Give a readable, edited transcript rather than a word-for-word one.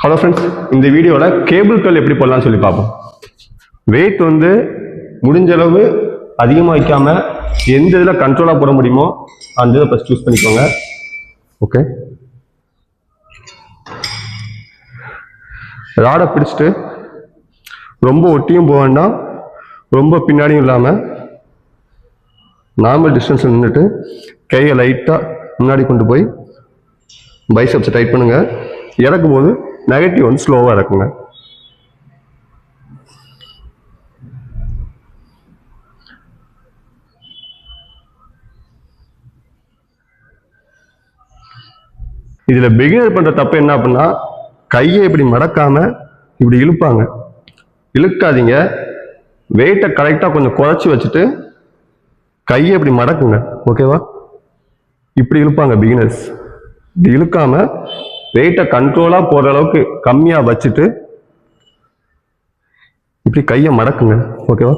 Hello friends, இந்த வீடியோவில் cable கல் எப்படி போடலாம்னு சொல்லி பார்ப்போம். வெயிட் வந்து முடிஞ்ச அளவு அதிகமாக வைக்காமல் எந்த இதில் கண்ட்ரோலாக போட முடியுமோ அந்த இதை ஃபஸ்ட் சூஸ் பண்ணிக்கோங்க. ஓகே, ராடை பிடிச்சிட்டு ரொம்ப ஒட்டியும் போக வேண்டாம், ரொம்ப பின்னாடியும் இல்லாமல் நார்மல் டிஸ்டன்ஸில் நின்றுட்டு கையை லைட்டாக முன்னாடி கொண்டு போய் பைசப்ஸை டைட் பண்ணுங்கள். இறக்கும் போது நெகட்டிவ் வந்து ஸ்லோவாக இறக்குங்க. இதில் பிகினர் பண்ணுற தப்பு என்ன அப்படின்னா, கையை இப்படி மடக்காம இப்படி இழுப்பாங்க. இழுக்காதீங்க, வெயிட்டை கரெக்டாக கொஞ்சம் குறைச்சி வச்சுட்டு கையை இப்படி மடக்குங்க. ஓகேவா? இப்படி இழுப்பாங்க பிகினர்ஸ். இப்படி இழுக்காம வெயிட்டை கண்ட்ரோலாக போகிற அளவுக்கு கம்மியாக வச்சுட்டு இப்படி கையை மடக்குங்க. ஓகேவா?